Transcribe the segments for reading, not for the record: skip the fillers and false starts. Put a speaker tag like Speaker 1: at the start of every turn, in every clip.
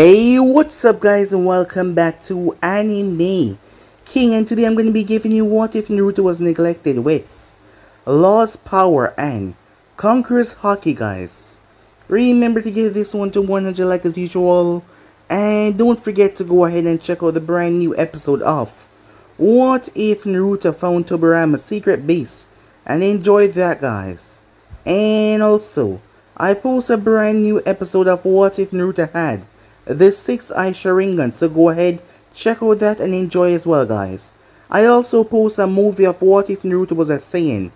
Speaker 1: Hey, what's up guys, and welcome back to Anime King, and today I'm going to be giving you what if Naruto was neglected with Lost Power and Conqueror's Haki, guys. Remember to give this one to 100 like as usual, and don't forget to go ahead and check out the brand new episode of What If Naruto Found Tobirama's secret base, and enjoy that, guys. And also, I post a brand new episode of What If Naruto had the 6-eye Sharingan, so go ahead, check out that and enjoy as well, guys. I also post a movie of what if Naruto was a Saiyan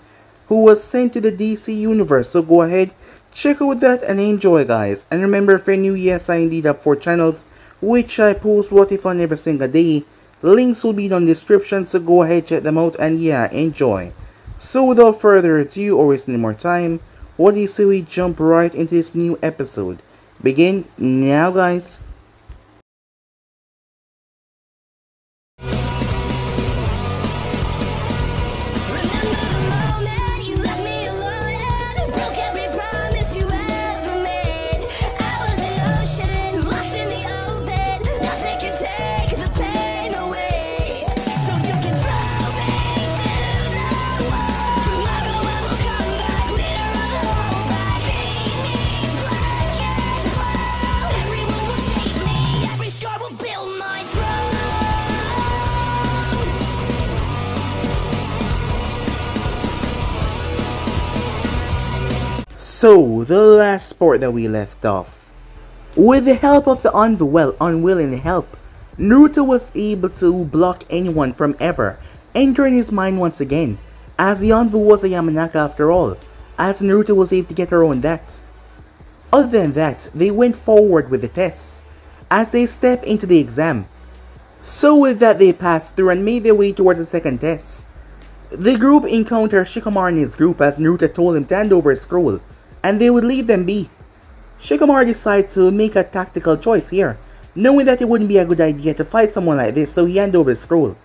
Speaker 1: who was sent to the DC universe, so go ahead, check out that and enjoy, guys. And remember, if you're new, yes, I indeed have 4 channels which I post what if on every single day. Links will be in the description, so go ahead, check them out, and yeah, enjoy. So without further ado or wasting any more time, what do you say we jump right into this new episode? Begin now, guys. So, the last part that we left off. With the help of the unwilling help, Naruto was able to block anyone from ever entering his mind once again, as the Anvu was a Yamanaka after all, as Naruto was able to get around that. Other than that, they went forward with the tests, as they stepped into the exam. So with that, they passed through and made their way towards the second test. The group encountered Shikamaru and his group as Naruto told him to hand over his scroll, and they would leave them be. Shikamaru decided to make a tactical choice here, knowing that it wouldn't be a good idea to fight someone like this, so he handed over his scroll,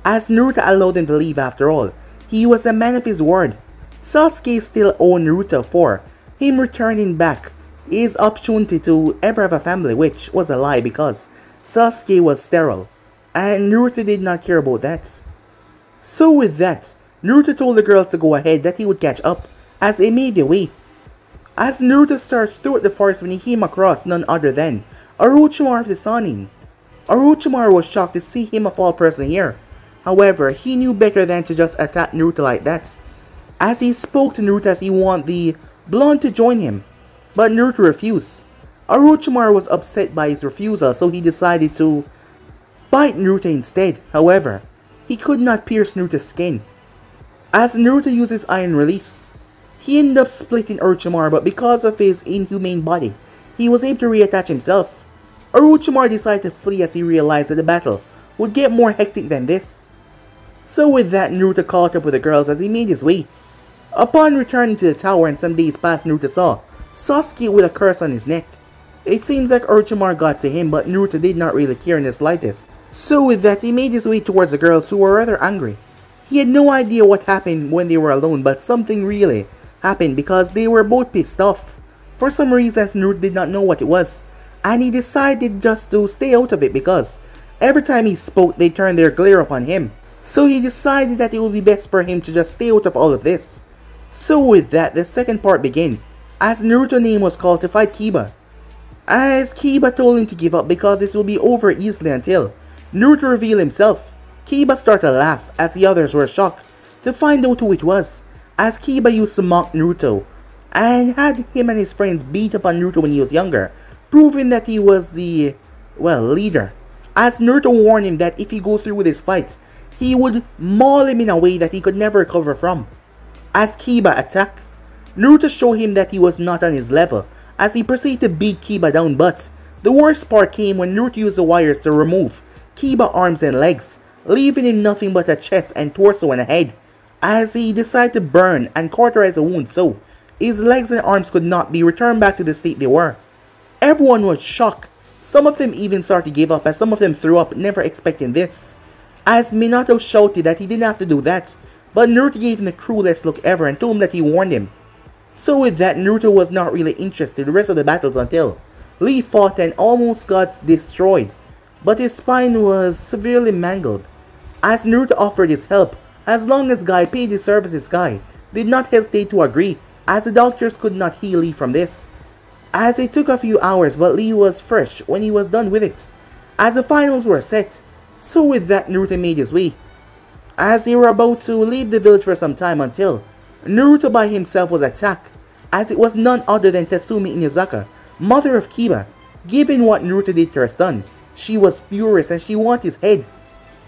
Speaker 1: as Naruto allowed them to leave after all. He was a man of his word. Sasuke still owed Naruto for him returning back his opportunity to ever have a family, which was a lie because Sasuke was sterile, and Naruto did not care about that. So with that, Naruto told the girls to go ahead, that he would catch up, as they made their way. As Naruto searched throughout the forest when he came across none other than Orochimaru of the Sannin. Orochimaru was shocked to see him of all person here. However, he knew better than to just attack Naruto like that, as he spoke to Naruto as he wanted the blonde to join him, but Naruto refused. Orochimaru was upset by his refusal, so he decided to bite Naruto instead. However, he could not pierce Naruto's skin, as Naruto used his iron release. He ended up splitting Orochimaru, but because of his inhumane body, he was able to reattach himself. Orochimaru decided to flee as he realized that the battle would get more hectic than this. So with that, Naruto caught up with the girls as he made his way. Upon returning to the tower and some days past, Naruto saw Sasuke with a curse on his neck. It seems like Orochimaru got to him, but Naruto did not really care in the slightest. So with that, he made his way towards the girls, who were rather angry. He had no idea what happened when they were alone, but something really happened because they were both pissed off. For some reason, Naruto did not know what it was, and he decided just to stay out of it because every time he spoke, they turned their glare upon him. So he decided that it would be best for him to just stay out of all of this. So with that, the second part began, as Naruto's name was called to fight Kiba. As Kiba told him to give up because this will be over easily until Naruto revealed himself. Kiba started to laugh as the others were shocked to find out who it was, as Kiba used to mock Naruto and had him and his friends beat up on Naruto when he was younger, proving that he was the, leader. As Naruto warned him that if he goes through with his fight, he would maul him in a way that he could never recover from. As Kiba attacked, Naruto showed him that he was not on his level, as he proceeded to beat Kiba down, but the worst part came when Naruto used the wires to remove Kiba's arms and legs, leaving him nothing but a chest and torso and a head, as he decided to burn and cauterize a wound so his legs and arms could not be returned back to the state they were. Everyone was shocked. Some of them even started to give up, as some of them threw up, never expecting this. As Minato shouted that he didn't have to do that, but Naruto gave him the cruelest look ever and told him that he warned him. So with that, Naruto was not really interested in the rest of the battles until Lee fought and almost got destroyed, but his spine was severely mangled. As Naruto offered his help, as long as Guy paid his services, Guy did not hesitate to agree, as the doctors could not heal Lee from this. As it took a few hours, but Lee was fresh when he was done with it. As the finals were set, so with that Naruto made his way. As they were about to leave the village for some time until Naruto by himself was attacked, as it was none other than Tatsumi Inazaka, mother of Kiba. Given what Naruto did to her son, she was furious and she wanted his head.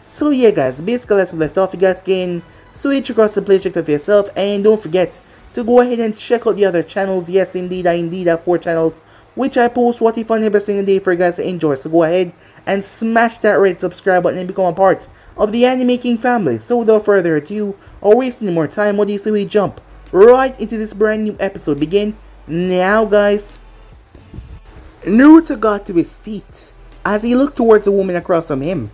Speaker 1: So yeah guys, basically as we left off, you guys can switch across the play check for yourself, and don't forget to go ahead and check out the other channels. Yes indeed, I have 4 channels which I post what if on every single day for you guys to enjoy. So go ahead and smash that red subscribe button and become a part of the Anime King family. So without further ado, or wasting any more time, what do you say we jump right into this brand new episode? Begin now guys. Naruto got to his feet as he looked towards the woman across from him.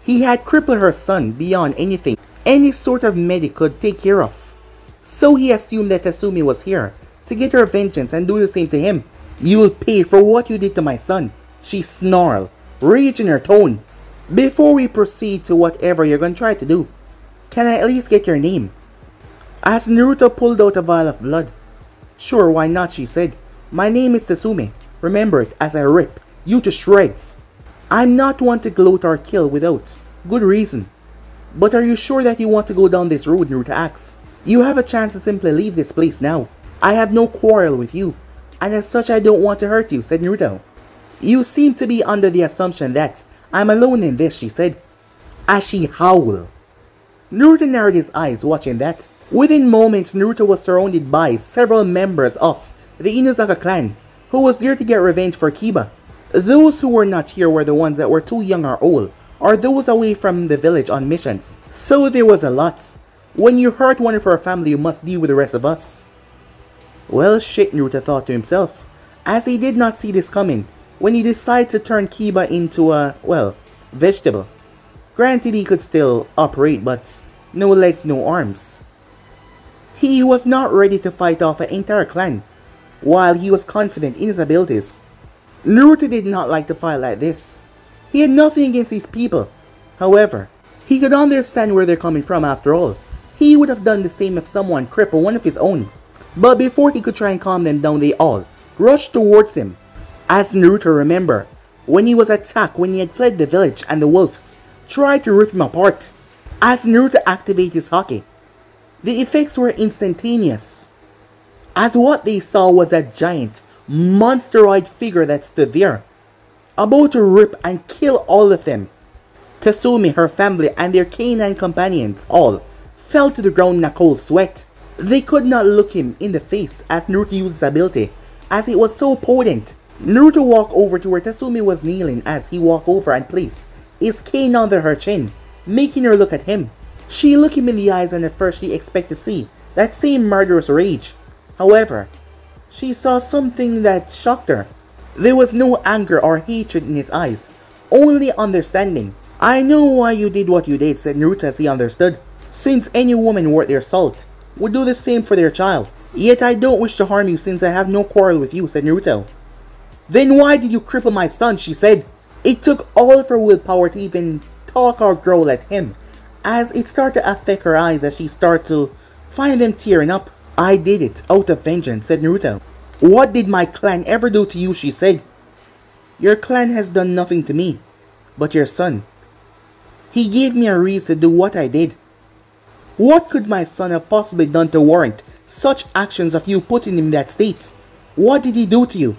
Speaker 1: He had crippled her son beyond anything any sort of medic could take care of. So he assumed that Tatsumi was here to get her vengeance and do the same to him. "You'll pay for what you did to my son," she snarled, rage in her tone. "Before we proceed to whatever you're gonna try to do, can I at least get your name?" As Naruto pulled out a vial of blood. "Sure, why not," she said. "My name is Tatsumi. Remember it as I rip you to shreds. I'm not one to gloat or kill without good reason. But are you sure that you want to go down this road?" Naruto asks. "You have a chance to simply leave this place now. I have no quarrel with you, and as such I don't want to hurt you," said Naruto. "You seem to be under the assumption that I'm alone in this," she said, as she howled. Naruto narrowed his eyes watching that. Within moments, Naruto was surrounded by several members of the Inazaka clan, who was there to get revenge for Kiba. Those who were not here were the ones that were too young or old, or those away from the village on missions. So there was a lot. When you hurt one of our family, you must deal with the rest of us. Well shit, Naruto thought to himself, as he did not see this coming when he decided to turn Kiba into a, well, vegetable. Granted he could still operate, but no legs, no arms. He was not ready to fight off an entire clan, while he was confident in his abilities. Naruto did not like to fight like this. He had nothing against these people. However, he could understand where they're coming from. After all, he would have done the same if someone crippled one of his own. But before he could try and calm them down, they all rushed towards him. As Naruto remembered, when he was attacked when he had fled the village and the wolves tried to rip him apart. As Naruto activated his Haki, the effects were instantaneous, as what they saw was a giant, monsteroid figure that stood there, about to rip and kill all of them. Tatsumi, her family, and their canine companions all fell to the ground in a cold sweat. They could not look him in the face as Naruto used his ability, as it was so potent. Naruto walked over to where Tatsumi was kneeling as he walked over and placed his cane under her chin, making her look at him. She looked him in the eyes, and at first she expected to see that same murderous rage. However, she saw something that shocked her. There was no anger or hatred in his eyes, only understanding. "I know why you did what you did," said Naruto as he understood. "Since any woman worth their salt would do the same for their child. Yet I don't wish to harm you since I have no quarrel with you," said Naruto. "Then why did you cripple my son?" she said. It took all of her willpower to even talk or growl at him, as it started to affect her eyes as she started to find them tearing up. "I did it out of vengeance," said Naruto. "What did my clan ever do to you?" she said. "Your clan has done nothing to me, but your son. He gave me a reason to do what I did. What could my son have possibly done to warrant such actions of you putting him in that state? What did he do to you?"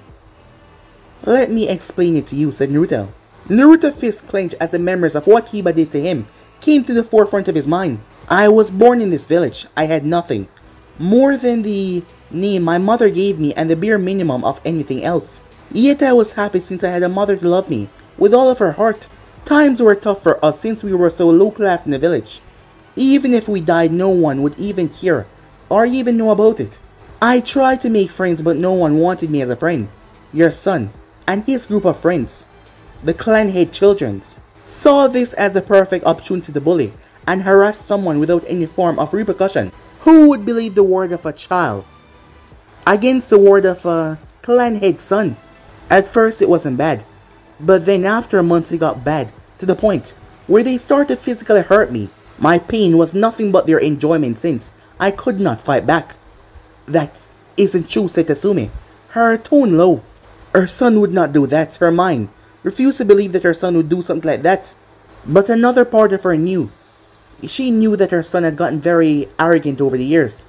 Speaker 1: "Let me explain it to you," said Naruto. Naruto's fist clenched as the memories of what Kiba did to him came to the forefront of his mind. "I was born in this village. I had nothing more than the name my mother gave me and the bare minimum of anything else. Yet I was happy since I had a mother to love me with all of her heart. Times were tough for us since we were so low class in the village. Even if we died, no one would even care or even know about it. I tried to make friends, but no one wanted me as a friend. Your son and his group of friends, the clan head children, saw this as a perfect opportunity to bully and harass someone without any form of repercussion. Who would believe the word of a child against the word of a clan head son? At first it wasn't bad, but then after months it got bad, to the point where they started to physically hurt me. My pain was nothing but their enjoyment since I could not fight back. That isn't true, said Tatsumi, her tone low. Her son would not do that, her mind refused to believe that her son would do something like that. But another part of her knew. She knew that her son had gotten very arrogant over the years.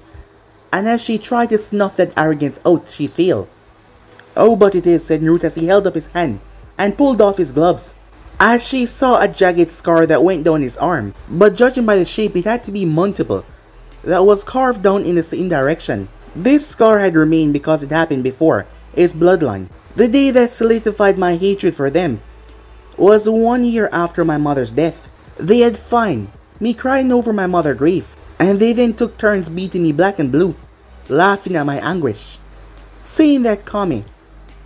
Speaker 1: And as she tried to snuff that arrogance out, she failed. Oh, but it is, said Naruto as he held up his hand and pulled off his gloves. As she saw a jagged scar that went down his arm, but judging by the shape it had to be multiple, that was carved down in the same direction. This scar had remained because it happened before its bloodline. The day that solidified my hatred for them was 1 year after my mother's death. They had found me crying over my mother's grave, and they then took turns beating me black and blue, laughing at my anguish. Saying that Kami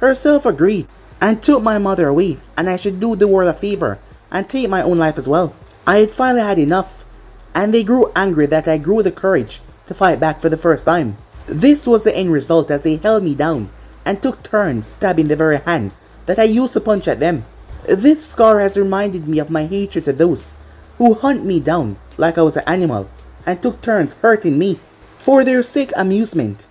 Speaker 1: herself agreed and took my mother away, and I should do the world a favor and take my own life as well. I had finally had enough, and they grew angry that I grew the courage to fight back for the first time. This was the end result as they held me down and took turns stabbing the very hand that I used to punch at them. This scar has reminded me of my hatred to those who hunt me down like I was an animal and took turns hurting me. For their sick amusement,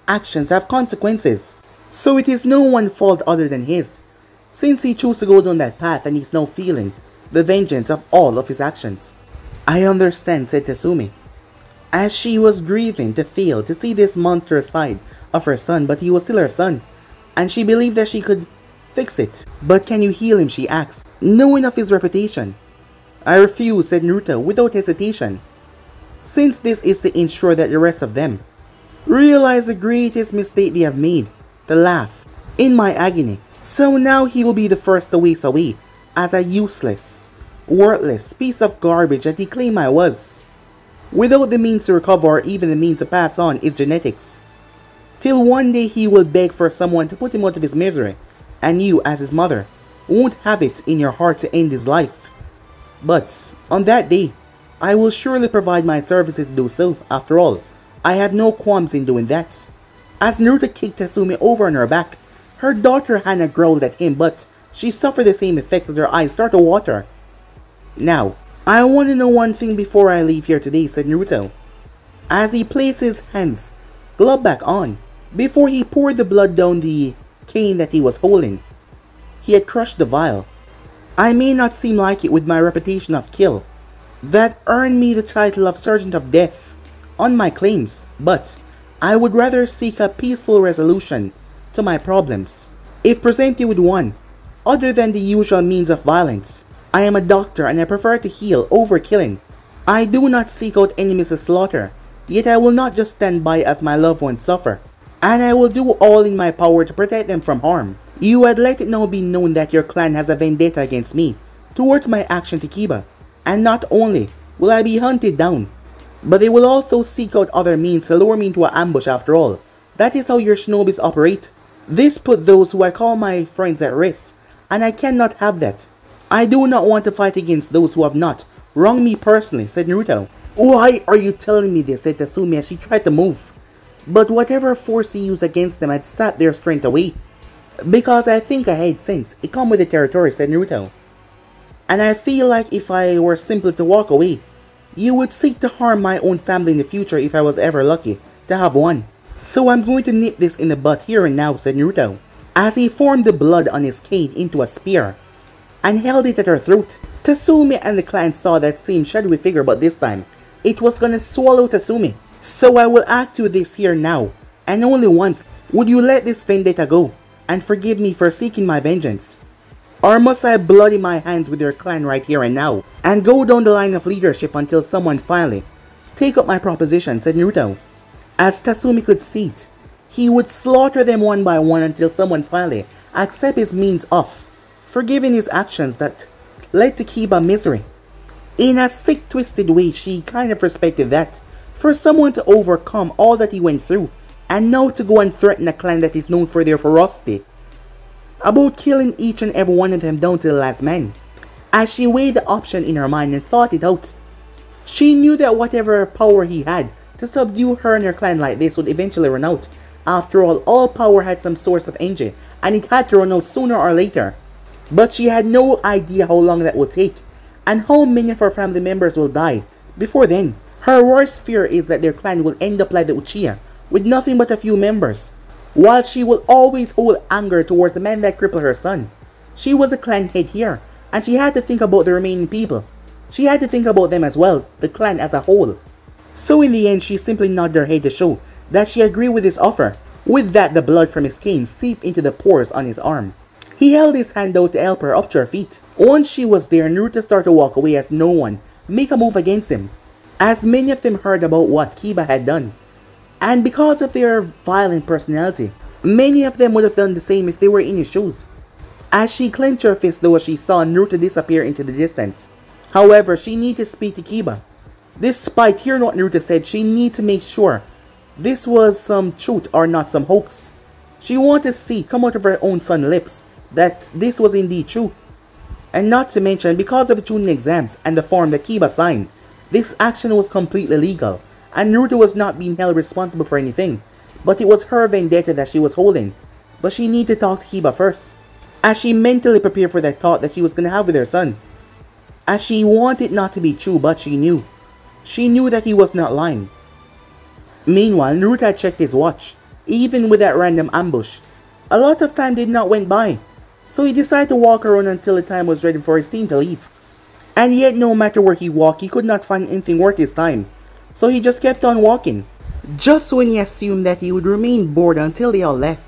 Speaker 1: actions have consequences. So it is no one's fault other than his, since he chose to go down that path and is now feeling the vengeance of all of his actions. I understand, said Tatsumi, as she was grieving to fail to see this monstrous side of her son, but he was still her son, and she believed that she could fix it. But can you heal him, she asked, knowing of his reputation. I refuse, said Naruto without hesitation, since this is to ensure that the rest of them realize the greatest mistake they have made, the laugh in my agony. So now he will be the first to waste away as a useless, worthless piece of garbage that he claimed I was, without the means to recover or even the means to pass on his genetics. Till one day he will beg for someone to put him out of his misery, and you as his mother won't have it in your heart to end his life. But on that day, I will surely provide my services to do so. After all, I have no qualms in doing that. As Naruto kicked Tatsumi over on her back, her daughter Hana growled at him, but she suffered the same effects as her eyes started to water. Now, I want to know one thing before I leave here today, said Naruto, as he placed his hands glove back on, before he poured the blood down the cane that he was holding. He had crushed the vial. I may not seem like it with my reputation of kill that earned me the title of Sergeant of Death on my claims, but I would rather seek a peaceful resolution to my problems, if presented with one other than the usual means of violence. I am a doctor and I prefer to heal over killing. I do not seek out enemies to slaughter, yet I will not just stand by as my loved ones suffer, and I will do all in my power to protect them from harm. You had let it now be known that your clan has a vendetta against me towards my action to Kiba, and not only will I be hunted down, but they will also seek out other means to lure me into an ambush. After all, that is how your shinobis operate. This put those who I call my friends at risk, and I cannot have that. I do not want to fight against those who have not wronged me personally, said Naruto. Why are you telling me this, said Tatsumi as she tried to move. But whatever force he used against them had sapped their strength away. Because I think I had sense, it come with the territory, said Naruto. And I feel like if I were simply to walk away, you would seek to harm my own family in the future if I was ever lucky to have one. So I'm going to nip this in the butt here and now, said Naruto, as he formed the blood on his cane into a spear and held it at her throat. Tatsumi and the clan saw that same shadowy figure, but this time it was gonna swallow Tatsumi. So I will ask you this here now, and only once. Would you let this vendetta go and forgive me for seeking my vengeance? Or must I bloody my hands with your clan right here and now and go down the line of leadership until someone finally take up my proposition, said Naruto. As Tatsumi could see it, he would slaughter them one by one until someone finally accept his means of forgiving his actions that led to Kiba misery. In a sick twisted way, she kind of respected that. For someone to overcome all that he went through, and now to go and threaten a clan that is known for their ferocity, about killing each and every one of them down to the last man. As she weighed the option in her mind and thought it out, she knew that whatever power he had to subdue her and her clan like this would eventually run out After all power had some source of energy, and it had to run out sooner or later. But she had no idea how long that would take, and how many of her family members will die before then. Her worst fear is that their clan will end up like the Uchiha, with nothing but a few members. While she will always hold anger towards the man that crippled her son, she was a clan head here, and she had to think about the remaining people. She had to think about them as well, the clan as a whole. So in the end, she simply nodded her head to show that she agreed with his offer. With that, the blood from his cane seeped into the pores on his arm. He held his hand out to help her up to her feet. Once she was there, Naruto started to walk away as no one make a move against him, as many of them heard about what Kiba had done. And because of their violent personality, many of them would have done the same if they were in his shoes. As she clenched her fist though, she saw Naruto disappear into the distance. However, she needed to speak to Kiba. Despite hearing what Naruto said, she needed to make sure this was some truth or not some hoax. She wanted to see come out of her own son's lips that this was indeed true. And not to mention, because of the Chunin exams and the form that Kiba signed, this action was completely legal, and Naruto was not being held responsible for anything, but it was her vendetta that she was holding. But she needed to talk to Kiba first, as she mentally prepared for that thought that she was going to have with her son. As she wanted not to be true, but she knew. She knew that he was not lying. Meanwhile, Naruto had checked his watch. Even with that random ambush, a lot of time did not went by, so he decided to walk around until the time was ready for his team to leave. And yet no matter where he walked, he could not find anything worth his time, so he just kept on walking. Just when he assumed that he would remain bored until they all left,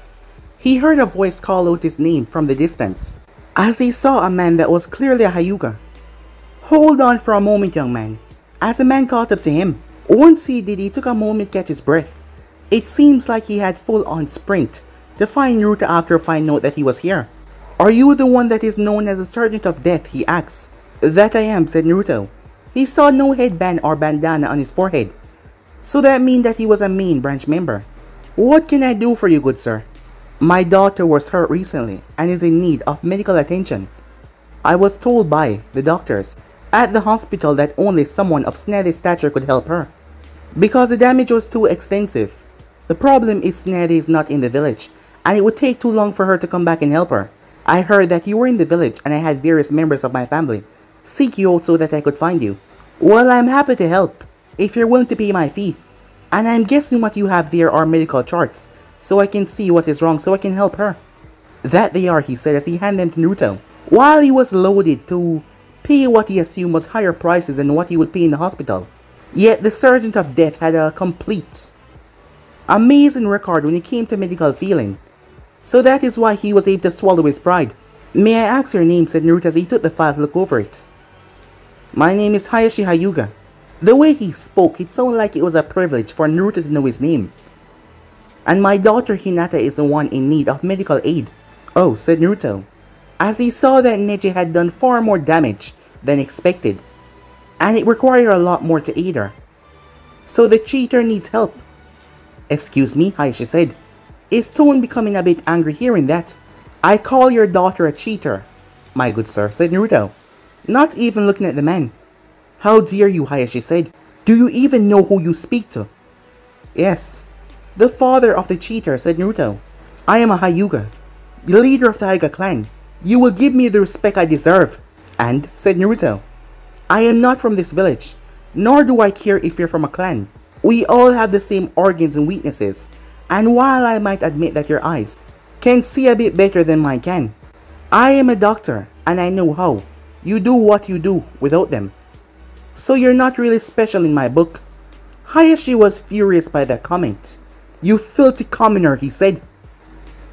Speaker 1: he heard a voice call out his name from the distance, as he saw a man that was clearly a Hyuga. "Hold on for a moment, young man," as the man caught up to him. Once he did, he took a moment to catch his breath. It seems like he had full-on sprint to find Naruto after finding out that he was here. "Are you the one that is known as the Sergeant of Death?" he asked. "That I am," said Naruto. He saw no headband or bandana on his forehead, so that meant that he was a main branch member. "What can I do for you, good sir?" "My daughter was hurt recently and is in need of medical attention. I was told by the doctors at the hospital that only someone of Sneddy's stature could help her, because the damage was too extensive. The problem is Sneddy is not in the village, and it would take too long for her to come back and help her. I heard that you were in the village, and I had various members of my family seek you out so that I could find you. Well, I'm happy to help, if you're willing to pay my fee. And I'm guessing what you have there are medical charts, so I can see what is wrong so I can help her." "That they are," he said as he handed them to Naruto. While he was loaded to pay what he assumed was higher prices than what he would pay in the hospital, yet the Sergeant of Death had a complete, amazing record when it came to medical feeling. So that is why he was able to swallow his pride. "May I ask your name?" said Naruto as he took the file to look over it. "My name is Hayashi Hyuga." The way he spoke, it sounded like it was a privilege for Naruto to know his name. "And my daughter Hinata is the one in need of medical aid." "Oh," said Naruto, as he saw that Neji had done far more damage than expected, and it required a lot more to aid her. "So the cheater needs help." "Excuse me," Hayashi said, his tone becoming a bit angry hearing that. "I call your daughter a cheater, my good sir," said Naruto, not even looking at the man. "How dare you," Hayashi said. "Do you even know who you speak to?" "Yes, the father of the cheater," said Naruto. "I am a Hyuga, the leader of the Hyuga clan. You will give me the respect I deserve." "And," said Naruto, "I am not from this village, nor do I care if you're from a clan. We all have the same organs and weaknesses, and while I might admit that your eyes can see a bit better than mine can, I am a doctor and I know how you do what you do without them. So you're not really special in my book." Hayashi was furious by that comment. "You filthy commoner," he said,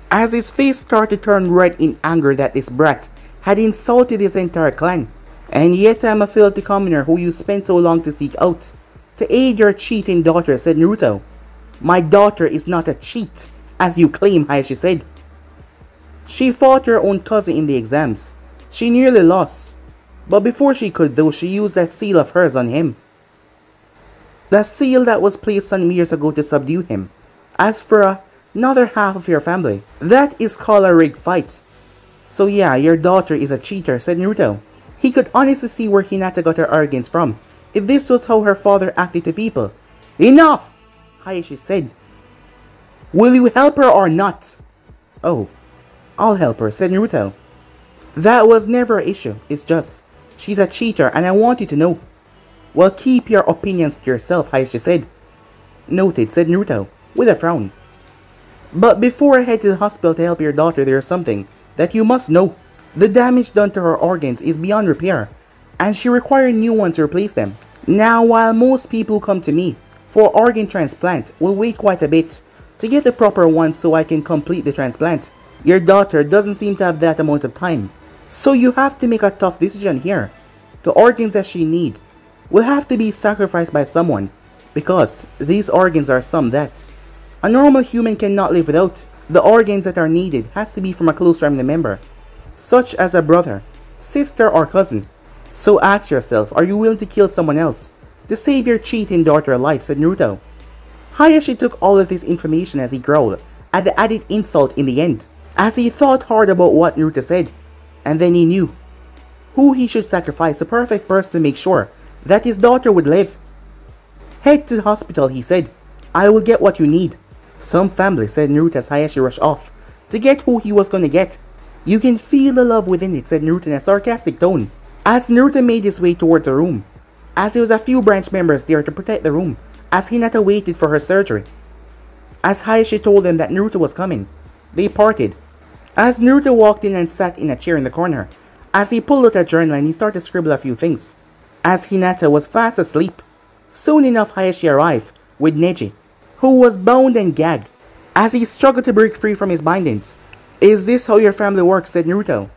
Speaker 1: as his face started to turn red in anger that this brat had insulted his entire clan. "And yet I'm a filthy commoner who you spent so long to seek out to aid your cheating daughter," said Naruto. "My daughter is not a cheat, as you claim," Hayashi said. "She fought her own cousin in the exams. She nearly lost, but before she could though, she used that seal of hers on him. The seal that was placed some years ago to subdue him. As for another half of your family, that is called a rigged fight. So yeah, your daughter is a cheater," said Naruto. He could honestly see where Hinata got her arrogance from, if this was how her father acted to people. "Enough!" Hayashi said. Will you help her or not? Oh, I'll help her, said Naruto. That was never an issue, it's just, she's a cheater and I want you to know. Well, keep your opinions to yourself, Hayashi said. Noted, said Naruto, with a frown. But before I head to the hospital to help your daughter, there's something that you must know. The damage done to her organs is beyond repair, and she requires new ones to replace them. Now, while most people who come to me for organ transplant will wait quite a bit to get the proper ones so I can complete the transplant, your daughter doesn't seem to have that amount of time. So you have to make a tough decision here. The organs that she needs will have to be sacrificed by someone, because these organs are some that a normal human cannot live without. The organs that are needed has to be from a close family member, such as a brother, sister or cousin. So ask yourself, are you willing to kill someone else to save your cheating daughter alive, said Naruto. Hayashi took all of this information as he growled at the added insult in the end, as he thought hard about what Naruto said, and then he knew who he should sacrifice, the perfect person to make sure that his daughter would live. Head to the hospital, he said. I will get what you need. Some family, said Naruto as Hayashi rushed off to get who he was going to get. You can feel the love within it, said Naruto in a sarcastic tone, as Naruto made his way towards the room, as there was a few branch members there to protect the room as Hinata waited for her surgery. As Hayashi told them that Naruto was coming, they parted. As Naruto walked in and sat in a chair in the corner, as he pulled out a journal and he started to scribble a few things. As Hinata was fast asleep, soon enough Hayashi arrived with Neji, who was bound and gagged, as he struggled to break free from his bindings. Is this how your family works, said Naruto.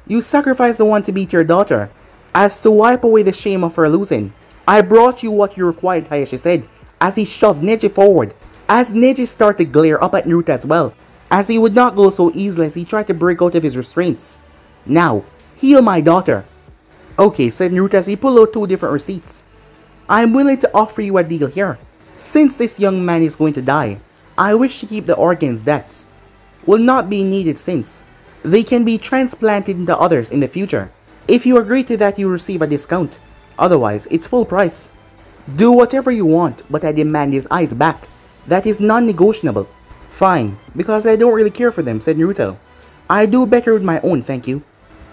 Speaker 1: You sacrificed the one to beat your daughter, as to wipe away the shame of her losing. I brought you what you required, Hayashi said, as he shoved Neji forward, as Neji started to glare up at Naruto as well, as he would not go so easily as he tried to break out of his restraints. Now, heal my daughter. Okay, said Naruto as he pulled out 2 different receipts. I am willing to offer you a deal here. Since this young man is going to die, I wish to keep the organs that will not be needed, since they can be transplanted into others in the future. If you agree to that, you receive a discount. Otherwise, it's full price. Do whatever you want, but I demand his eyes back. That is non-negotiable. Fine, because I don't really care for them, said Naruto. I do better with my own, thank you.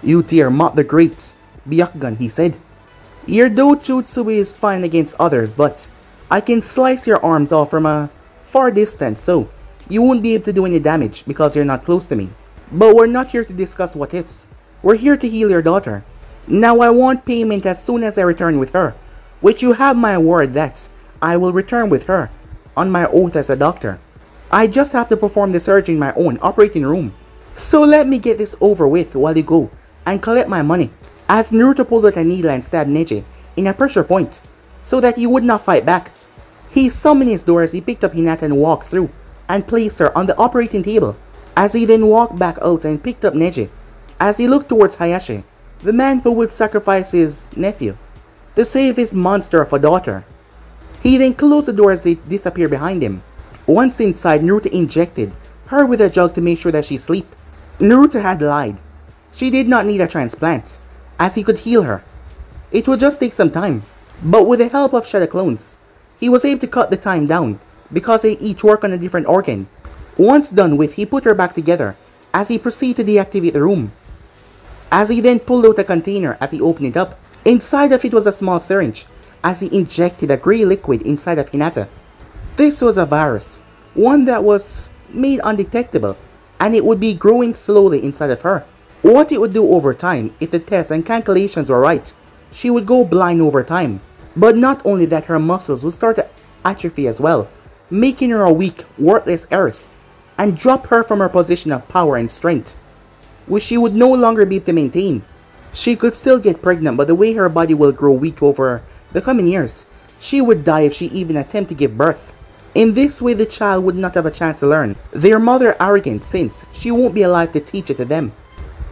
Speaker 1: You dare mock the great Byakugan, he said. Your Dojutsu is fine against others, but I can slice your arms off from a far distance, so you won't be able to do any damage because you're not close to me. But we're not here to discuss what ifs. We're here to heal your daughter. Now I want payment as soon as I return with her, which you have my word that I will return with her, on my oath as a doctor. I just have to perform the surgery in my own operating room. So let me get this over with while you go and collect my money. As Naruto pulled out a needle and stabbed Neji in a pressure point, so that he would not fight back. He summoned his door as he picked up Hinata and walked through and placed her on the operating table, as he then walked back out and picked up Neji. As he looked towards Hayashi, the man who would sacrifice his nephew to save his monster of a daughter. He then closed the door as it disappeared behind him. Once inside, Naruto injected her with a jug to make sure that she sleep. Naruto had lied. She did not need a transplant, as he could heal her. It would just take some time, but with the help of shadow clones, he was able to cut the time down because they each work on a different organ. Once done with, he put her back together as he proceeded to deactivate the room. As he then pulled out a container as he opened it up, inside of it was a small syringe as he injected a grey liquid inside of Hinata. This was a virus, one that was made undetectable, and it would be growing slowly inside of her. What it would do over time, if the tests and calculations were right, she would go blind over time. But not only that, her muscles would start to atrophy as well, making her a weak, worthless heiress, and drop her from her position of power and strength, which she would no longer be able to maintain. She could still get pregnant, but the way her body will grow weak over the coming years, she would die if she even attempted to give birth. In this way, the child would not have a chance to learn their mother arrogant, since she won't be alive to teach it to them.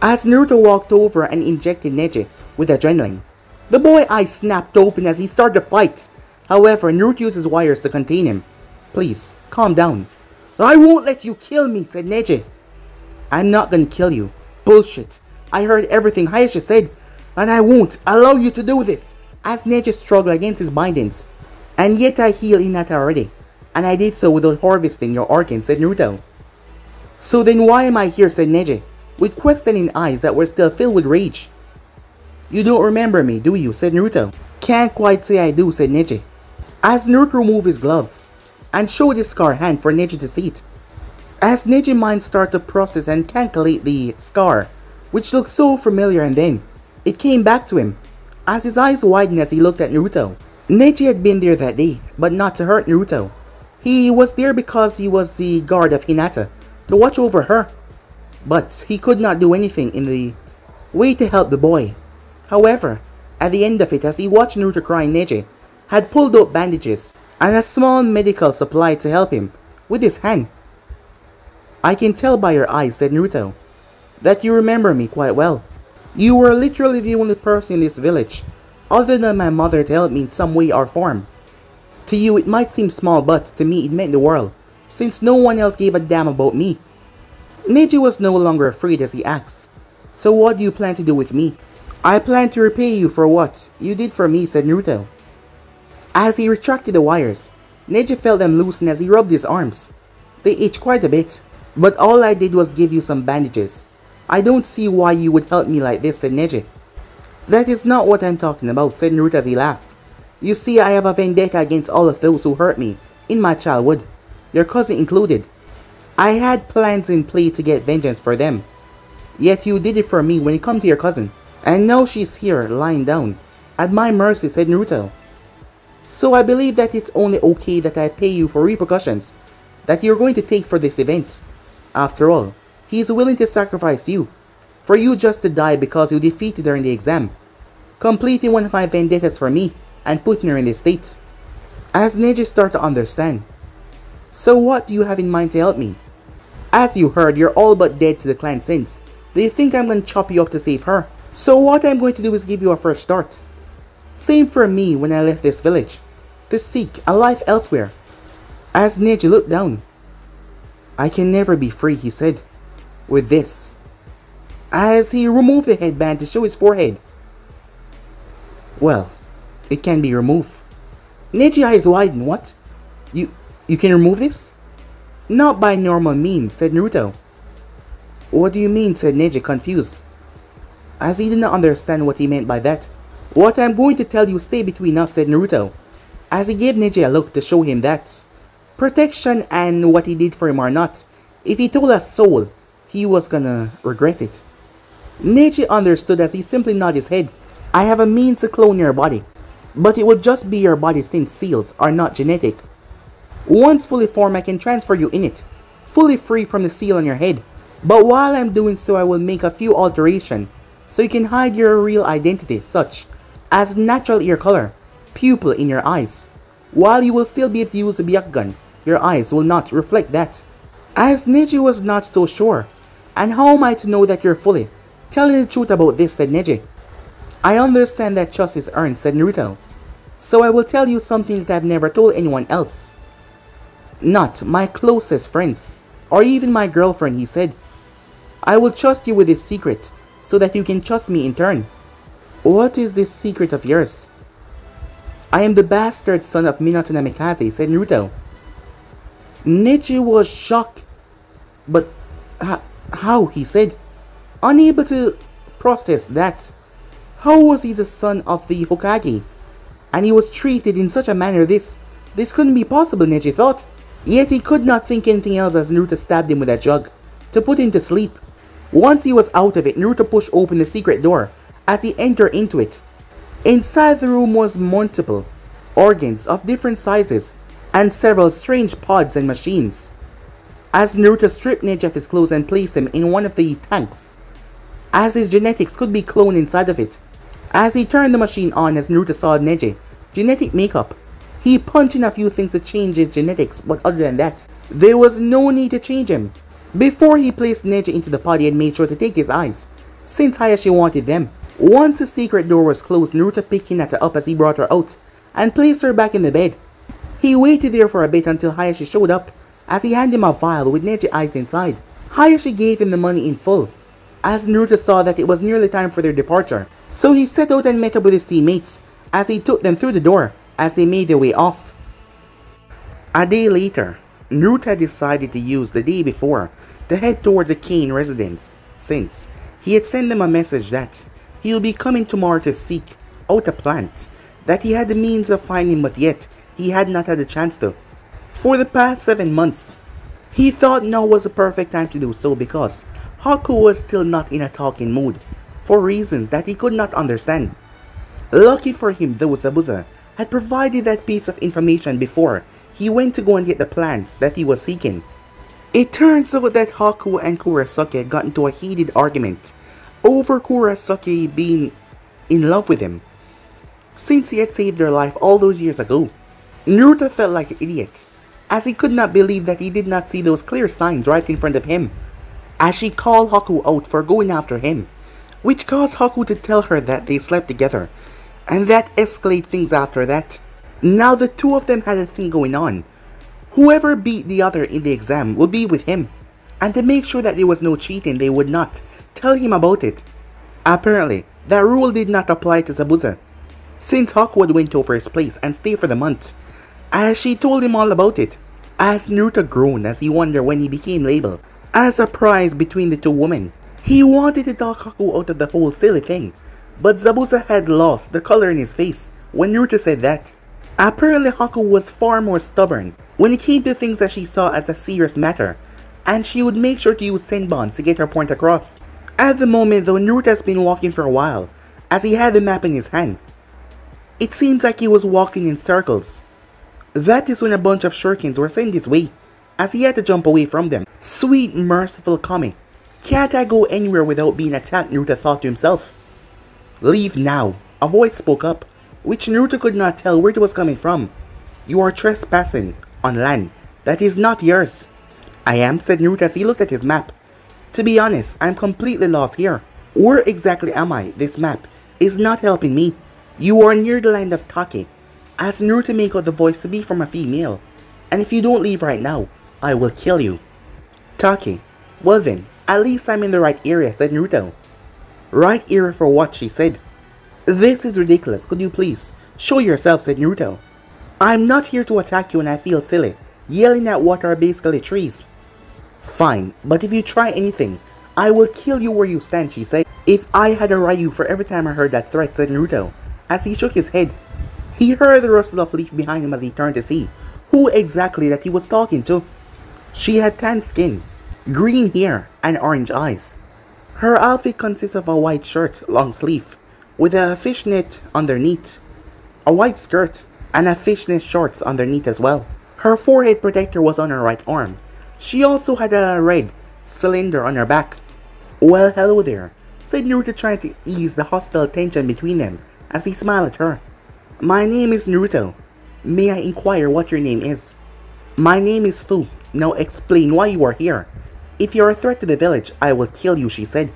Speaker 1: As Naruto walked over and injected Neji with adrenaline, the boy's eyes snapped open as he started to fight. However, Naruto used his wires to contain him. Please, calm down. I won't let you kill me, said Neji. I'm not gonna kill you. Bullshit. I heard everything Hayashi said, and I won't allow you to do this. As Neji struggled against his bindings. And yet I heal Hinata already. and I did so without harvesting your organs, said Naruto. So then why am I here, said Neji, with questioning eyes that were still filled with rage. You don't remember me, do you, said Naruto. Can't quite say I do, said Neji. As Naruto removed his glove and showed his scar hand for Neji to see it. As Neji's mind started to process and calculate the scar, which looked so familiar, and then it came back to him as his eyes widened as he looked at Naruto. Neji had been there that day, but not to hurt Naruto. He was there because he was the guard of Hinata, to watch over her. But he could not do anything in the way to help the boy. However, at the end of it, as he watched Naruto crying, Neji had pulled out bandages and a small medical supply to help him with his hand. I can tell by your eyes, said Naruto, that you remember me quite well. You were literally the only person in this village, other than my mother, to help me in some way or form. To you it might seem small, but to me it meant the world, since no one else gave a damn about me. Neji was no longer afraid as he asked, so what do you plan to do with me? I plan to repay you for what you did for me, said Naruto. As he retracted the wires, Neji felt them loosen as he rubbed his arms. They itched quite a bit, but all I did was give you some bandages. I don't see why you would help me like this, said Neji. That is not what I'm talking about, said Naruto as he laughed. You see, I have a vendetta against all of those who hurt me in my childhood, your cousin included. I had plans in play to get vengeance for them. Yet you did it for me when it come to your cousin. And now she's here, lying down, at my mercy, said Naruto. So I believe that it's only okay that I pay you for repercussions that you're going to take for this event. After all, he's willing to sacrifice you, for you just to die because you defeated her in the exam, completing one of my vendettas for me and putting her in this state. As Neji started to understand. So what do you have in mind to help me? As you heard, you're all but dead to the clan since. Do you think I'm going to chop you up to save her? So what I'm going to do is give you a fresh start. Same for me when I left this village, to seek a life elsewhere. As Neji looked down. I can never be free, he said, with this. As he removed the headband to show his forehead. Well, it can be removed. Neji's eyes widened. What? You can remove this? Not by normal means, said Naruto. What do you mean, said Neji, confused, as he did not understand what he meant by that. What I'm going to tell you stay between us, said Naruto, as he gave Neji a look to show him that protection and what he did for him are not. If he told a soul, he was gonna regret it. Neji understood as he simply nodded his head. I have a means to clone your body, but it would just be your body since seals are not genetic. Once fully formed, I can transfer you in it, fully free from the seal on your head. But while I'm doing so, I will make a few alterations so you can hide your real identity, such as natural ear color, pupil in your eyes. While you will still be able to use the Byakugan, your eyes will not reflect that. As Neji was not so sure, and how am I to know that you're fully telling the truth about this, said Neji. I understand that trust is earned, said Naruto, so I will tell you something that I've never told anyone else. Not my closest friends, or even my girlfriend, he said. I will trust you with this secret, so that you can trust me in turn. What is this secret of yours? I am the bastard son of Minato Namikaze, said Naruto. Neji was shocked. But how, he said, unable to process that. How was he the son of the Hokage? And he was treated in such a manner this couldn't be possible, Neji thought. Yet he could not think anything else as Naruto stabbed him with a jug to put him to sleep. Once he was out of it, Naruto pushed open the secret door as he entered into it. Inside the room was multiple organs of different sizes and several strange pods and machines. As Naruto stripped Neji of his clothes and placed him in one of the tanks, as his genetics could be cloned inside of it. As he turned the machine on, as Naruto saw Neji genetic makeup, he punched in a few things to change his genetics, but other than that, there was no need to change him. Before he placed Neji into the pod, he had made sure to take his eyes, since Hayashi wanted them. Once the secret door was closed, Naruto picked Hinata up as he brought her out, and placed her back in the bed. He waited there for a bit until Hayashi showed up, as he handed him a vial with Neji's eyes inside. Hayashi gave him the money in full, as Naruto saw that it was nearly time for their departure. So he set out and met up with his teammates, as he took them through the door, as they made their way off. A day later, Naruto decided to use the day before to head toward the Kane residence, since he had sent them a message that he will be coming tomorrow to seek out a plant that he had the means of finding, but yet he had not had a chance to. For the past 7 months, he thought now was the perfect time to do so because Haku was still not in a talking mood, for reasons that he could not understand. Lucky for him though, Zabuza had provided that piece of information before he went to go and get the plants that he was seeking. It turns out that Haku and Kurosaki had gotten into a heated argument over Kurosaki being in love with him, since he had saved their life all those years ago. Naruto felt like an idiot, as he could not believe that he did not see those clear signs right in front of him, as she called Haku out for going after him, which caused Haku to tell her that they slept together, and that escalated things after that. Now the two of them had a thing going on. Whoever beat the other in the exam would be with him, and to make sure that there was no cheating, they would not tell him about it. Apparently, that rule did not apply to Zabuza, since Haku went over his place and stayed for the month, as she told him all about it. As Naruto groaned as he wondered when he became labeled as a prize between the two women. He wanted to talk Haku out of the whole silly thing, but Zabuza had lost the color in his face when Naruto said that. Apparently Haku was far more stubborn when it came to things that she saw as a serious matter, and she would make sure to use senbons to get her point across. At the moment though, Naruto has been walking for a while, as he had the map in his hand. It seems like he was walking in circles. That is when a bunch of shurikens were sent his way, as he had to jump away from them. Sweet merciful Kami, can't I go anywhere without being attacked, Naruto thought to himself. Leave now, a voice spoke up, which Naruto could not tell where it was coming from. You are trespassing on land that is not yours. I am, said Naruto as he looked at his map. To be honest, I am completely lost here. Where exactly am I? This map is not helping me. You are near the land of Haki, as Naruto make out the voice to be from a female. And if you don't leave right now, I will kill you. Taki, well then, at least I'm in the right area, said Naruto. Right area for what? She said. This is ridiculous, could you please show yourself, said Naruto. I'm not here to attack you and I feel silly, yelling at what are basically trees. Fine, but if you try anything, I will kill you where you stand, she said. If I had a Ryu for every time I heard that threat, said Naruto, as he shook his head. He heard the rustle of leaf behind him as he turned to see who exactly that he was talking to. She had tan skin, green hair, and orange eyes. Her outfit consists of a white shirt, long sleeve, with a fishnet underneath, a white skirt, and a fishnet shorts underneath as well. Her forehead protector was on her right arm. She also had a red cylinder on her back. Well, hello there, said Naruto, trying to ease the hostile tension between them as he smiled at her. My name is Naruto. May I inquire what your name is? My name is Fu. Now explain why you are here. If you are a threat to the village, I will kill you, she said.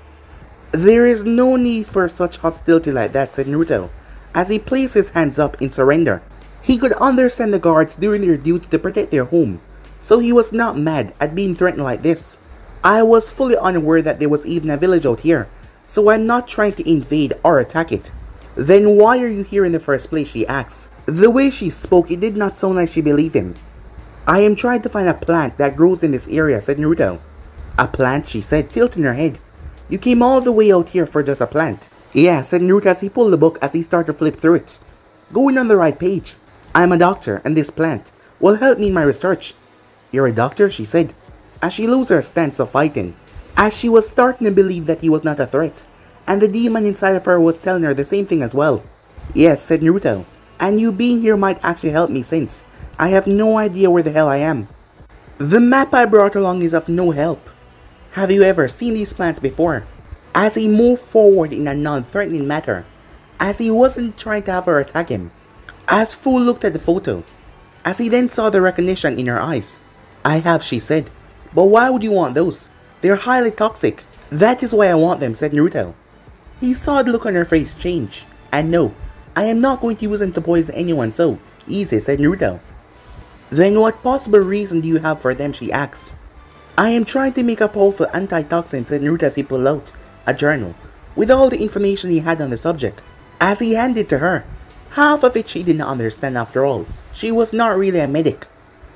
Speaker 1: There is no need for such hostility like that, said Naruto, as he placed his hands up in surrender. He could understand the guards doing their duty to protect their home, so he was not mad at being threatened like this. I was fully unaware that there was even a village out here, so I'm not trying to invade or attack it. Then why are you here in the first place, she asked. The way she spoke, it did not sound like she believed him. I am trying to find a plant that grows in this area, said Naruto. A plant, she said, tilting her head. You came all the way out here for just a plant. Yeah, said Naruto as he pulled the book as he started to flip through it. Going on the right page. I am a doctor, and this plant will help me in my research. You're a doctor, she said, as she lost her stance of fighting, as she was starting to believe that he was not a threat, and the demon inside of her was telling her the same thing as well. Yes, said Naruto, and you being here might actually help me since I have no idea where the hell I am. The map I brought along is of no help. Have you ever seen these plants before? As he moved forward in a non-threatening manner, as he wasn't trying to have her attack him. As Fu looked at the photo, as he then saw the recognition in her eyes. I have, she said, but why would you want those? They're highly toxic. That is why I want them, said Naruto. He saw the look on her face change, and no, I am not going to use them to poison anyone so easy, said Naruto. Then what possible reason do you have for them, she asked. I am trying to make a powerful antitoxin, said Naruto as he pulled out a journal with all the information he had on the subject. As he handed it to her, half of it she did not understand after all. She was not really a medic.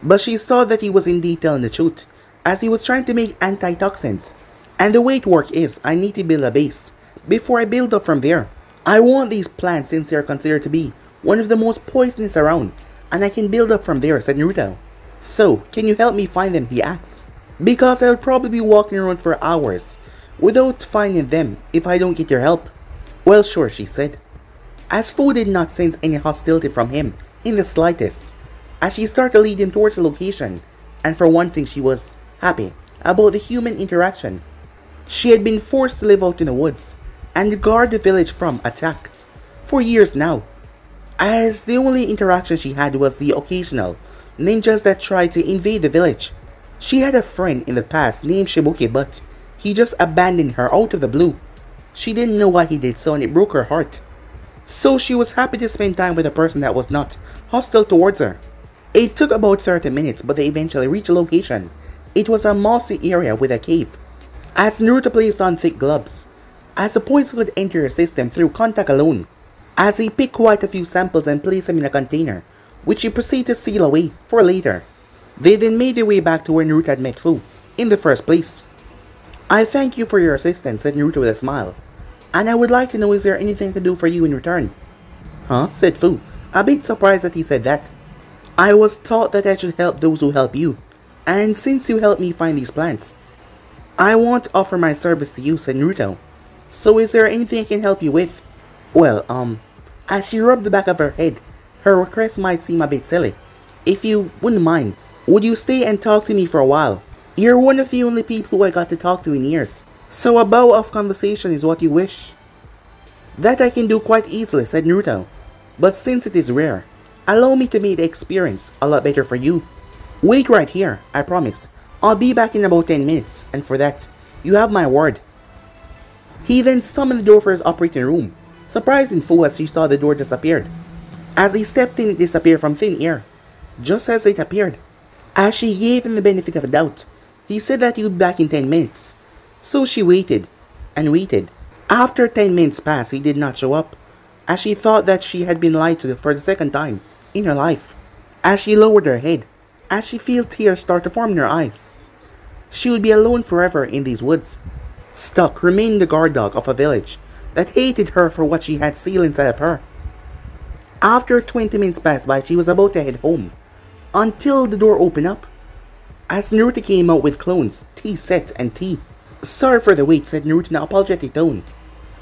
Speaker 1: But she saw that he was indeed telling the truth, as he was trying to make antitoxins. And the way it works is, I need to build a base, before I build up from there. I want these plants since they are considered to be one of the most poisonous around, and I can build up from there, said Naruto. So, can you help me find them, he asked. Because I would probably be walking around for hours, without finding them if I don't get your help. Well, sure, she said. As Fu did not sense any hostility from him, in the slightest, as she started to lead him towards the location, and for one thing she was happy about the human interaction. She had been forced to live out in the woods, and guard the village from attack, for years now, as the only interaction she had was the occasional ninjas that tried to invade the village. She had a friend in the past named Shibuki, but he just abandoned her out of the blue. She didn't know why he did so, and it broke her heart. So she was happy to spend time with a person that was not hostile towards her. It took about 30 minutes, but they eventually reached the location. It was a mossy area with a cave. As Naruto placed on thick gloves, as the points could enter his system through contact alone, as he picked quite a few samples and placed them in a container, which he proceeded to seal away for later. They then made their way back to where Naruto had met Fu in the first place. I thank you for your assistance, said Naruto with a smile. And I would like to know, is there anything to do for you in return? Huh? Said Fu, a bit surprised that he said that. I was taught that I should help those who help you. And since you helped me find these plants, I want to offer my service to you, said Naruto. So is there anything I can help you with? Well, as she rubbed the back of her head, her request might seem a bit silly. If you wouldn't mind, would you stay and talk to me for a while? You're one of the only people who I got to talk to in years. So a bout of conversation is what you wish. That I can do quite easily, said Naruto. But since it is rare, allow me to make the experience a lot better for you. Wait right here, I promise. I'll be back in about 10 minutes, and for that, you have my word. He then summoned the door for his operating room, surprising Fu as she saw the door disappeared. As he stepped in, it disappeared from thin air, just as it appeared. As she gave him the benefit of the doubt, he said that he would be back in 10 minutes. So she waited, and waited. After 10 minutes passed, he did not show up, as she thought that she had been lied to for the second time in her life. As she lowered her head, as she felt tears start to form in her eyes. She would be alone forever in these woods, stuck remaining the guard dog of a village that hated her for what she had sealed inside of her. After 20 minutes passed by, she was about to head home, until the door opened up, as Naruto came out with clones, tea set and tea. Sorry for the wait, said Naruto in an apologetic tone.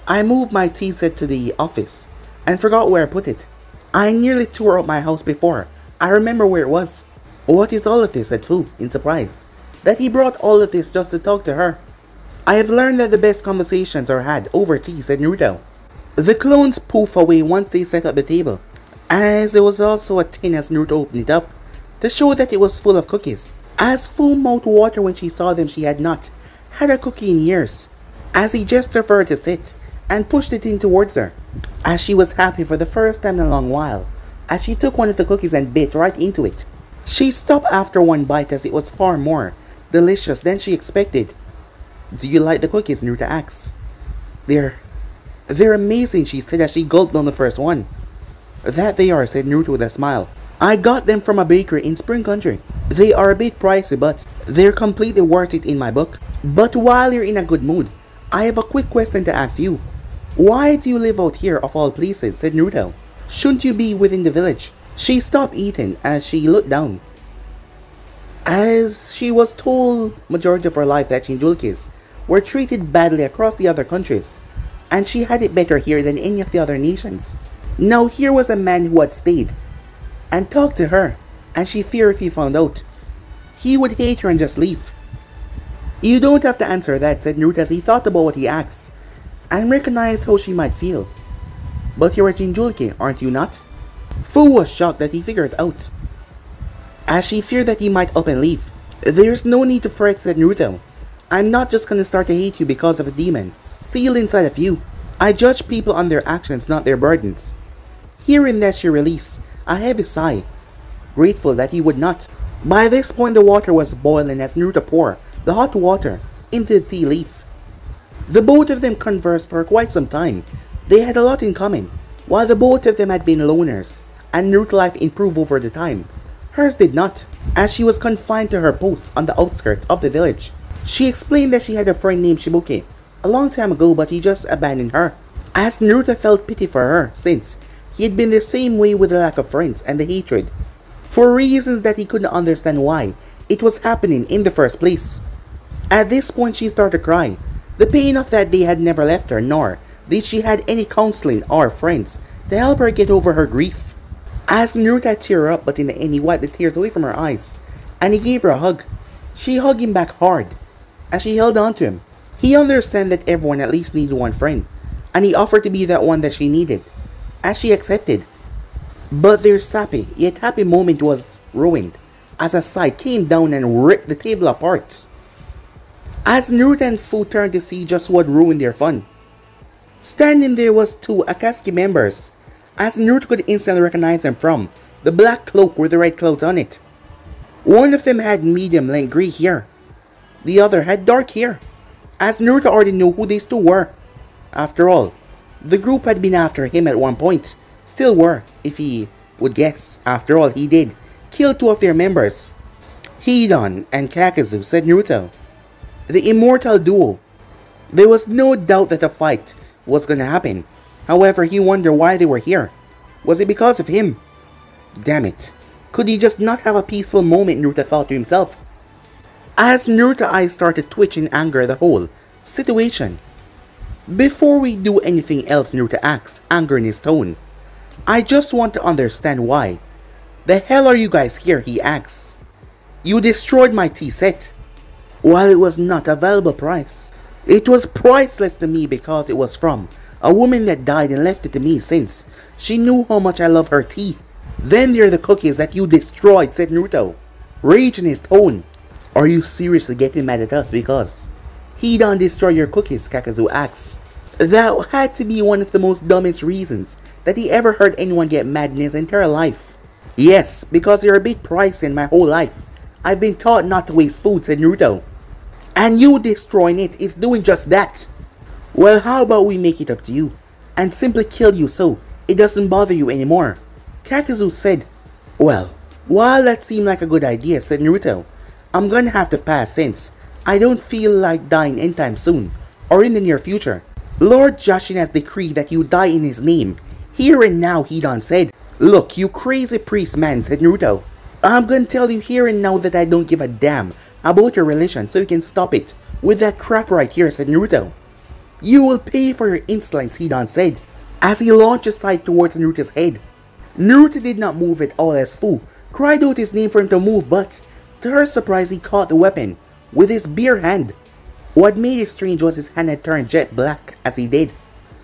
Speaker 1: I moved my tea set to the office, and forgot where I put it. I nearly tore out my house before I remember where it was. What is all of this, said Fu, in surprise, that he brought all of this just to talk to her. I have learned that the best conversations are had over tea, said Naruto. The clones poof away once they set up the table, as there was also a tin as Naruto opened it up, to show that it was full of cookies. As Fu mouthed water when she saw them, she had not had a cookie in years, as he gestured for her to sit, and pushed it in towards her, as she was happy for the first time in a long while, as she took one of the cookies and bit right into it. She stopped after one bite as it was far more delicious than she expected. Do you like the cookies? Naruto asked. They're amazing, she said as she gulped on the first one. That they are, said Naruto with a smile. I got them from a bakery in Spring Country. They are a bit pricey, but they're completely worth it in my book. But while you're in a good mood, I have a quick question to ask you. Why do you live out here of all places? Said Naruto. Shouldn't you be within the village? She stopped eating as she looked down, as she was told majority of her life that Shinjulkis were treated badly across the other countries, and she had it better here than any of the other nations. Now here was a man who had stayed and talked to her, and she feared if he found out, he would hate her and just leave. You don't have to answer that, said Naruto as he thought about what he asked, and recognized how she might feel. But you're a Jinjulke, aren't you not? Fu was shocked that he figured it out, as she feared that he might up and leave. There's no need to fret, said Naruto. I'm not just gonna start to hate you because of the demon sealed inside of you. I judge people on their actions, not their burdens. Hearing that, she released a heavy sigh, grateful that he would not. By this point the water was boiling as Naruto poured the hot water into the tea leaf. The both of them conversed for quite some time. They had a lot in common. While the both of them had been loners, and Naruto's life improved over the time, hers did not. as she was confined to her post on the outskirts of the village. She explained that she had a friend named Shibuki a long time ago, but he just abandoned her, as Naruto felt pity for her since he had been the same way with the lack of friends and the hatred, for reasons that he couldn't understand why it was happening in the first place. At this point she started to cry. The pain of that day had never left her, nor did she had any counseling or friends to help her get over her grief. As Naruto teared up, but in the end he wiped the tears away from her eyes, and he gave her a hug. She hugged him back hard as she held on to him. He understood that everyone at least needed one friend, and he offered to be that one that she needed, as she accepted. But their sappy yet happy moment was ruined as a side came down and ripped the table apart, as Naruto and Fu turned to see just what ruined their fun. Standing there was two Akatsuki members, as Naruto could instantly recognize them from the black cloak with the red clouds on it. One of them had medium length grey hair, the other had dark hair, as Naruto already knew who these two were. After all, the group had been after him at one point, still were, if he would guess. After all, he did kill two of their members, Hidan and Kakazu, said Naruto. The Immortal Duel. There was no doubt that a fight was gonna happen. However, he wondered why they were here. Was it because of him? Damn it. Could he just not have a peaceful moment, Naruto thought to himself, as Naruto's eyes started to twitch in anger at the whole situation. Before we do anything else, Naruto asks, anger in his tone. I just want to understand why. The hell are you guys here, he asks. You destroyed my tea set. While it was not a valuable price, it was priceless to me because it was from a woman that died and left it to me since she knew how much I love her tea. Then there are the cookies that you destroyed, said Naruto, rage in his tone. Are you seriously getting mad at us because he done destroy your cookies, Kakazu asks. That had to be one of the most dumbest reasons that he ever heard anyone get mad in his entire life. Yes, because you're a bit pricey in my whole life. I've been taught not to waste food, said Naruto. And you destroying it is doing just that. Well, how about we make it up to you and simply kill you so it doesn't bother you anymore, Kakazu said. Well, while that seemed like a good idea, said Naruto, I'm gonna have to pass since I don't feel like dying anytime soon or in the near future. Lord Jashin has decreed that you die in his name, here and now, Hidan said. Look, you crazy priest man, said Naruto. I'm gonna tell you here and now that I don't give a damn about your religion, so you can stop it with that crap right here, said Naruto. You will pay for your insolence, Hidan said, as he launched his sight towards Naruto's head. Naruto did not move at all as Fu cried out his name for him to move, but to her surprise he caught the weapon with his bare hand. What made it strange was his hand had turned jet black as he did.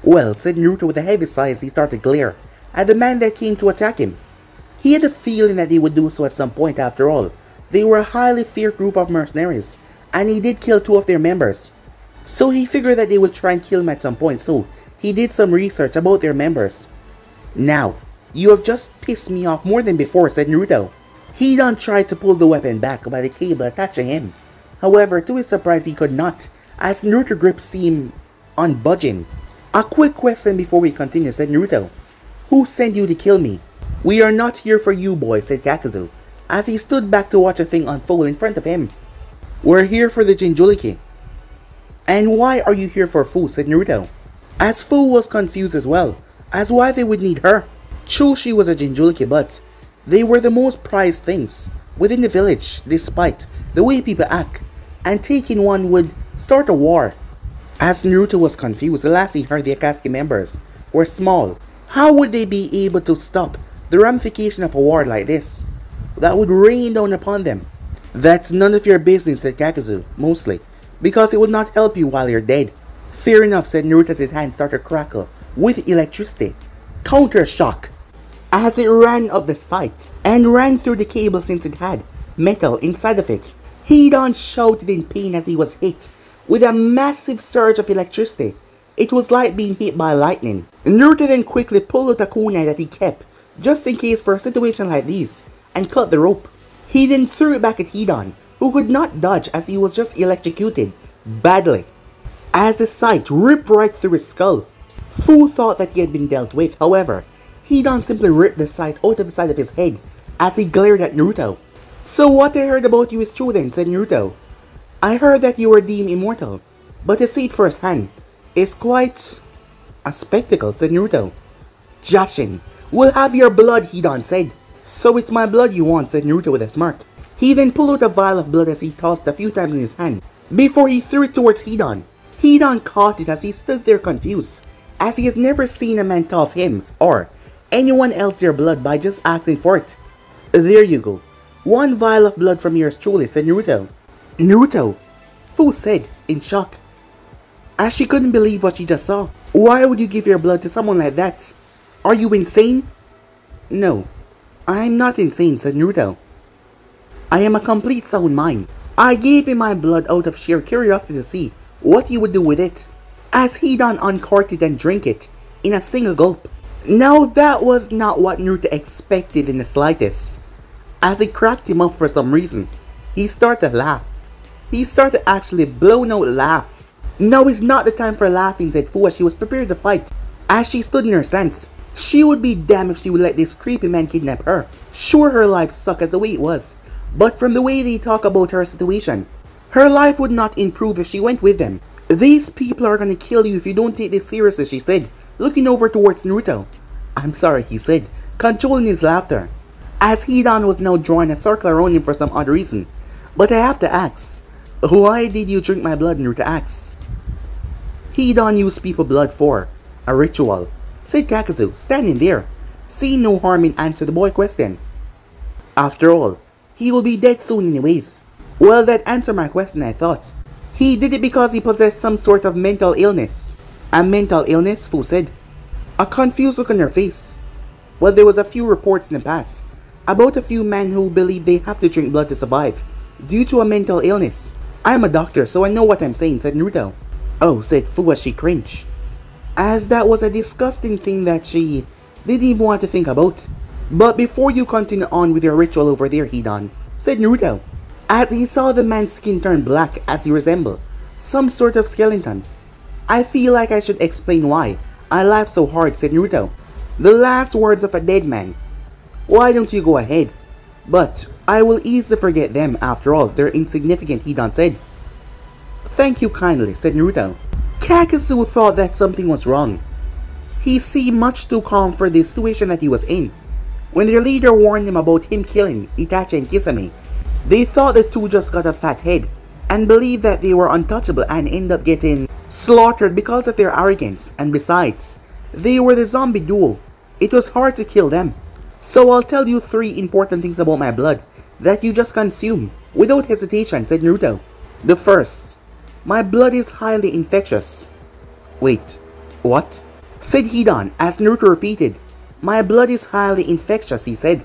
Speaker 1: Well, said Naruto with a heavy sigh as he started to glare at the man that came to attack him. He had a feeling that they would do so at some point. After all, they were a highly feared group of mercenaries, and he did kill two of their members. So he figured that they would try and kill him at some point, so he did some research about their members. Now, you have just pissed me off more than before, said Naruto. Hidan tried to pull the weapon back by the cable attaching him. However, to his surprise he could not, as Naruto's grip seemed unbudging. A quick question before we continue, said Naruto. Who sent you to kill me? We are not here for you, boy, said Kakazu, as he stood back to watch a thing unfold in front of him. We're here for the Jinchuriki. And why are you here for Fu, said Naruto, as Fu was confused as well, as why they would need her. True, she was a Jinchuriki, but they were the most prized things within the village, despite the way people act, and taking one would start a war. As Naruto was confused, the last he heard the Akatsuki members were small. How would they be able to stop the ramification of a war like this that would rain down upon them? That's none of your business, said Kakazu, mostly because it would not help you while you're dead. Fair enough, said Naruto as his hand started to crackle with electricity. Counter shock, as it ran up the sight and ran through the cable since it had metal inside of it. Hidan shouted in pain as he was hit with a massive surge of electricity. It was like being hit by lightning. Naruto then quickly pulled out a kunai that he kept just in case for a situation like this and cut the rope. He then threw it back at Hidan, who could not dodge as he was just electrocuted badly, as the sight ripped right through his skull. Fu thought that he had been dealt with. However, Hidan simply ripped the sight out of the side of his head as he glared at Naruto. So what I heard about you is true then, said Naruto. I heard that you were deemed immortal, but to see it firsthand is quite a spectacle, said Naruto. Jashin, we'll have your blood, Hidan said. So it's my blood you want, said Naruto with a smirk. He then pulled out a vial of blood as he tossed a few times in his hand, before he threw it towards Hidan. Hidan caught it as he stood there confused, as he has never seen a man toss him, or anyone else their blood by just asking for it. There you go. One vial of blood from yours truly, said Naruto. Naruto, Fu said, in shock, as she couldn't believe what she just saw. Why would you give your blood to someone like that? Are you insane? No, I'm not insane, said Naruto. I am a complete sound mind. I gave him my blood out of sheer curiosity to see what he would do with it, as Hidan uncorked it and drank it in a single gulp. Now that was not what Naruto expected in the slightest. As it cracked him up for some reason, he started to laugh. He started to actually blown out laugh. Now is not the time for laughing, said Fu as she was prepared to fight. As she stood in her stance, she would be damned if she would let this creepy man kidnap her. Sure, her life sucked as the way it was, but from the way they talk about her situation, her life would not improve if she went with them. These people are gonna kill you if you don't take this seriously, she said, looking over towards Naruto. I'm sorry, he said, controlling his laughter, as Hidan was now drawing a circle around him for some odd reason. But I have to ask, why did you drink my blood, Naruto asks. Hidan used people's blood for a ritual, said Kakazu, standing there, seeing no harm in answering the boy's question. After all, he will be dead soon anyways. Well, that answered my question, I thought. He did it because he possessed some sort of mental illness. A mental illness, Fu said, a confused look on her face. Well, there was a few reports in the past about a few men who believe they have to drink blood to survive due to a mental illness. I am a doctor, so I know what I'm saying, said Naruto. Oh, said Fu as she cringed, as that was a disgusting thing that she didn't even want to think about. But before you continue on with your ritual over there, Hidan, said Naruto, as he saw the man's skin turn black as he resembled some sort of skeleton. I feel like I should explain why I laughed so hard, said Naruto. The last words of a dead man. Why don't you go ahead? But I will easily forget them, after all, they're insignificant, Hidan said. Thank you kindly, said Naruto. Kakazu thought that something was wrong. He seemed much too calm for the situation that he was in. When their leader warned them about him killing Itachi and Kisame, they thought the two just got a fat head and believed that they were untouchable and ended up getting slaughtered because of their arrogance, and besides, they were the zombie duo. It was hard to kill them. So I'll tell you 3 important things about my blood that you just consume without hesitation, said Naruto. The first, my blood is highly infectious. Wait, what? Said Hidan as Naruto repeated. My blood is highly infectious, he said,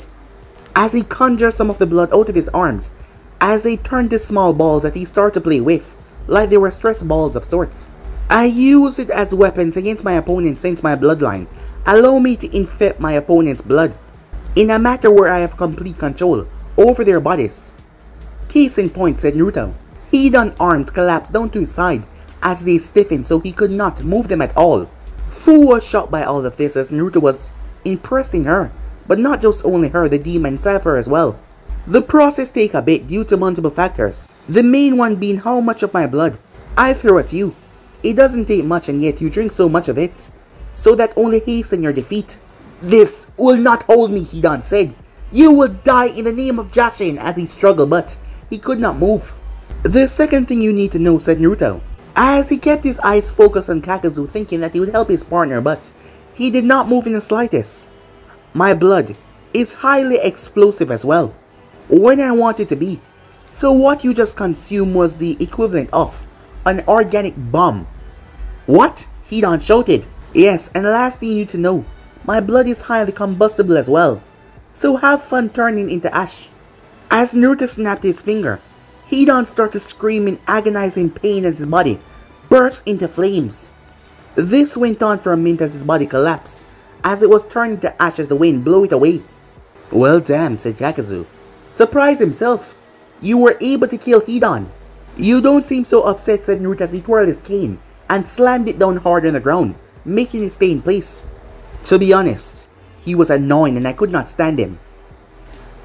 Speaker 1: as he conjured some of the blood out of his arms, as they turned to small balls that he started to play with, like they were stress balls of sorts. I use it as weapons against my opponents since my bloodline allow me to infect my opponent's blood, in a matter where I have complete control over their bodies. Case in point, said Naruto. Hidan's arms collapsed down to his side as they stiffened so he could not move them at all. Fu was shocked by all of this as Naruto was impressing her, but not just only her, the demon inside of her as well. The process take a bit due to multiple factors, the main one being how much of my blood I throw at you. It doesn't take much and yet you drink so much of it, so that only hasten your defeat. This will not hold me, Hidan said. You will die in the name of Jashin, as he struggled but he could not move. The second thing you need to know, said Naruto, as he kept his eyes focused on Kakazu, thinking that he would help his partner, but he did not move in the slightest. My blood is highly explosive as well, when I want it to be. So what you just consumed was the equivalent of an organic bomb. What? Hidan shouted. Yes, and the last thing you need to know, my blood is highly combustible as well. So have fun turning into ash. As Naruto snapped his finger, Hidan started to scream in agonizing pain as his body burst into flames. This went on for a minute as his body collapsed, as it was turning to ash as the wind blew it away. Well damn, said Kakazu, surprised himself. You were able to kill Hidan. You don't seem so upset, said Naruto as he twirled his cane and slammed it down hard on the ground, making it stay in place. To be honest, he was annoying and I could not stand him.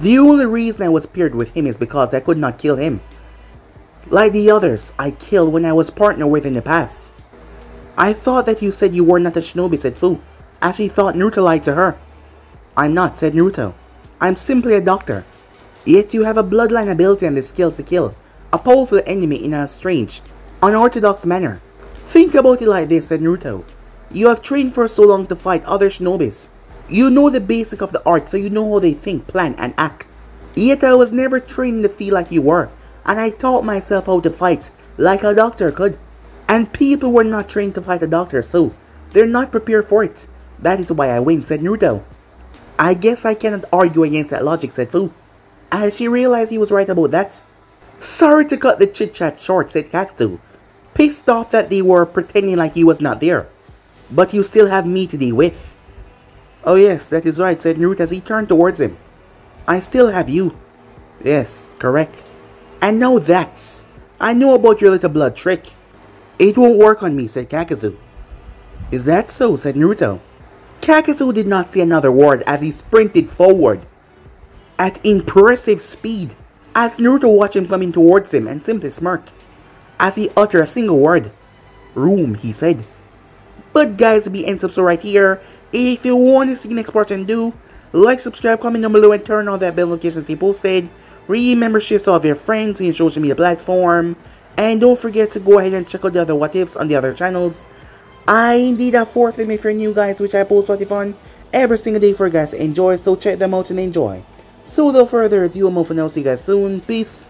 Speaker 1: The only reason I was paired with him is because I could not kill him. Like the others I killed when I was partnered with in the past. I thought that you said you were not a shinobi, said Fu, as she thought Naruto lied to her. I'm not, said Naruto. I'm simply a doctor. Yet you have a bloodline ability and the skills to kill a powerful enemy in a strange, unorthodox manner. Think about it like this, said Naruto. You have trained for so long to fight other shinobis. You know the basic of the art, so you know how they think, plan, and act. Yet I was never trained in the field like you were, and I taught myself how to fight like a doctor could. And people were not trained to fight a doctor, so they're not prepared for it. That is why I win, said Naruto. I guess I cannot argue against that logic, said Fu, as she realized he was right about that. Sorry to cut the chit-chat short, said Katsu, pissed off that they were pretending like he was not there. But you still have me to deal with. Oh yes, that is right, said Naruto as he turned towards him. I still have you. Yes, correct. And now that I know about your little blood trick. It won't work on me, said Kakazu. Is that so, said Naruto. Kakazu did not say another word as he sprinted forward at impressive speed as Naruto watched him coming towards him and simply smirked as he uttered a single word. Room, he said. But guys, to be end subscribe right here. If you want to see the next part and do, like, subscribe, comment down below, and turn on that bell notifications to be posted. Remember, share to all of your friends in your social media platform. And don't forget to go ahead and check out the other what ifs on the other channels. I indeed have 4 of them if you're new, guys, which I post what if on every single day for you guys to enjoy. So check them out and enjoy. So without further ado, I'm off for now. See you guys soon. Peace.